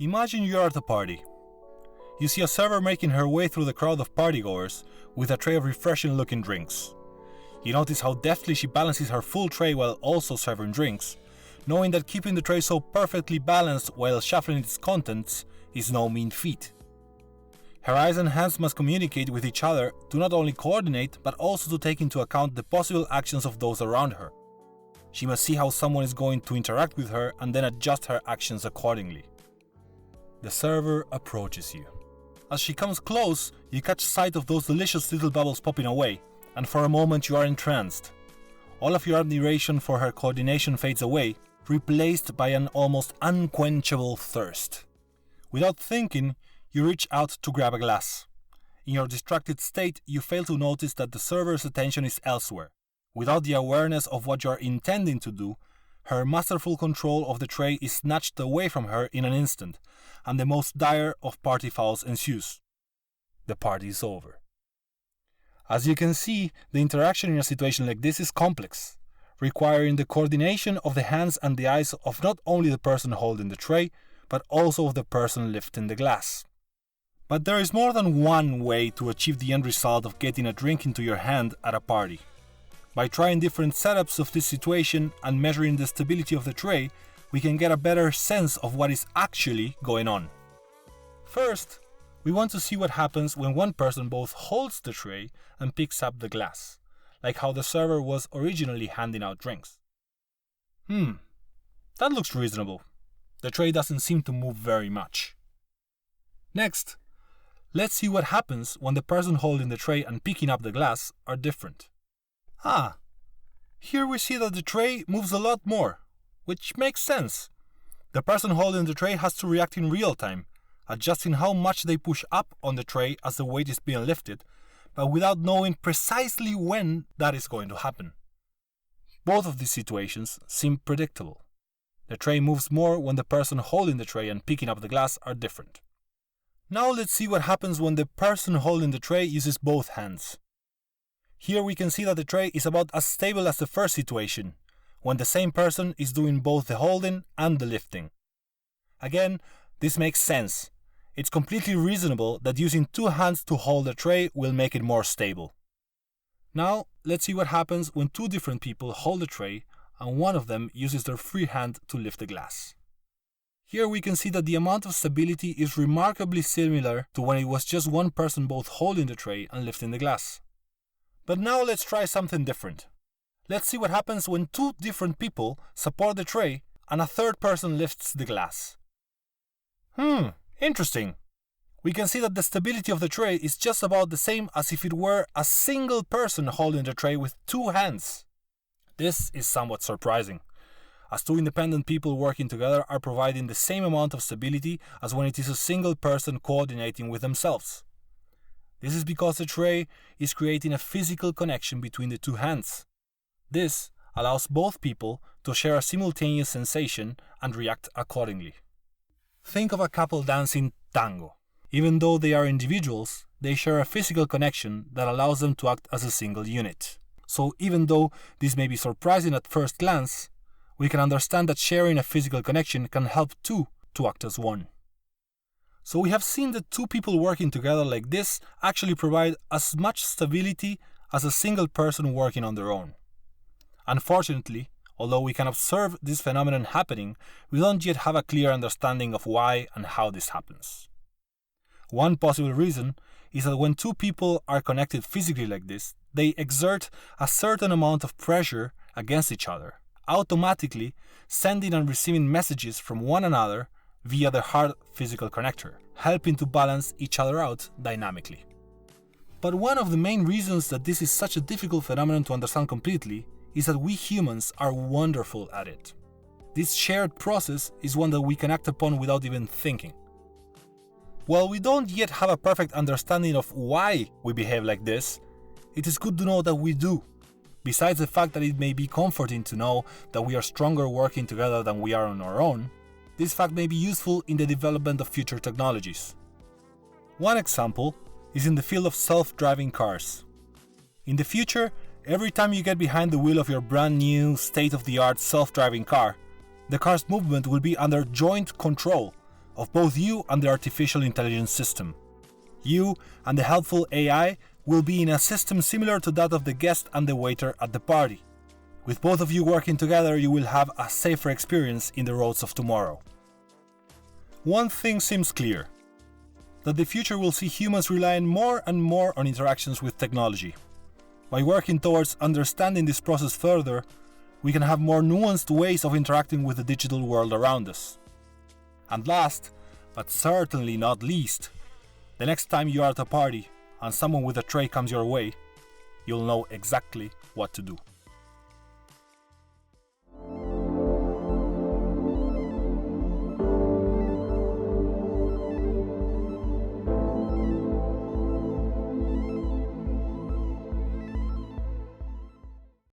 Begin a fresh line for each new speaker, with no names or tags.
Imagine you're at a party. You see a server making her way through the crowd of partygoers with a tray of refreshing looking drinks. You notice how deftly she balances her full tray while also serving drinks, knowing that keeping the tray so perfectly balanced while shuffling its contents is no mean feat. Her eyes and hands must communicate with each other to not only coordinate but also to take into account the possible actions of those around her. She must see how someone is going to interact with her and then adjust her actions accordingly. The server approaches you. As she comes close, you catch sight of those delicious little bubbles popping away, and for a moment you are entranced. All of your admiration for her coordination fades away, replaced by an almost unquenchable thirst. Without thinking, you reach out to grab a glass. In your distracted state, you fail to notice that the server's attention is elsewhere. Without the awareness of what you are intending to do, her masterful control of the tray is snatched away from her in an instant, and the most dire of party fouls ensues. The party is over. As you can see, the interaction in a situation like this is complex, requiring the coordination of the hands and the eyes of not only the person holding the tray, but also of the person lifting the glass. But there is more than one way to achieve the end result of getting a drink into your hand at a party. By trying different setups of this situation and measuring the stability of the tray, we can get a better sense of what is actually going on. First, we want to see what happens when one person both holds the tray and picks up the glass, like how the server was originally handing out drinks. That looks reasonable. The tray doesn't seem to move very much. Next, let's see what happens when the person holding the tray and picking up the glass are different. Here we see that the tray moves a lot more, which makes sense. The person holding the tray has to react in real time, adjusting how much they push up on the tray as the weight is being lifted, but without knowing precisely when that is going to happen. Both of these situations seem predictable. The tray moves more when the person holding the tray and picking up the glass are different. Now let's see what happens when the person holding the tray uses both hands. Here we can see that the tray is about as stable as the first situation, when the same person is doing both the holding and the lifting. Again, this makes sense. It's completely reasonable that using two hands to hold the tray will make it more stable. Now, let's see what happens when two different people hold the tray and one of them uses their free hand to lift the glass. Here we can see that the amount of stability is remarkably similar to when it was just one person both holding the tray and lifting the glass. But now let's try something different. Let's see what happens when two different people support the tray and a third person lifts the glass. Interesting. We can see that the stability of the tray is just about the same as if it were a single person holding the tray with two hands. This is somewhat surprising, as two independent people working together are providing the same amount of stability as when it is a single person coordinating with themselves. This is because the tray is creating a physical connection between the two hands. This allows both people to share a simultaneous sensation and react accordingly. Think of a couple dancing tango. Even though they are individuals, they share a physical connection that allows them to act as a single unit. So even though this may be surprising at first glance, we can understand that sharing a physical connection can help two to act as one. So we have seen that two people working together like this actually provide as much stability as a single person working on their own. Unfortunately, although we can observe this phenomenon happening, we don't yet have a clear understanding of why and how this happens. One possible reason is that when two people are connected physically like this, they exert a certain amount of pressure against each other, automatically sending and receiving messages from one another via the heart physical connector, helping to balance each other out dynamically. But one of the main reasons that this is such a difficult phenomenon to understand completely is that we humans are wonderful at it. This shared process is one that we can act upon without even thinking. While we don't yet have a perfect understanding of why we behave like this, it is good to know that we do. Besides the fact that it may be comforting to know that we are stronger working together than we are on our own, this fact may be useful in the development of future technologies. One example is in the field of self-driving cars. In the future, every time you get behind the wheel of your brand new, state-of-the-art self-driving car, the car's movement will be under joint control, of both you and the artificial intelligence system. You and the helpful AI will be in a system similar to that of the guest and the waiter at the party. With both of you working together, you will have a safer experience in the roads of tomorrow. One thing seems clear, that the future will see humans relying more and more on interactions with technology. By working towards understanding this process further, we can have more nuanced ways of interacting with the digital world around us. And last, but certainly not least, the next time you are at a party and someone with a tray comes your way, you'll know exactly what to do.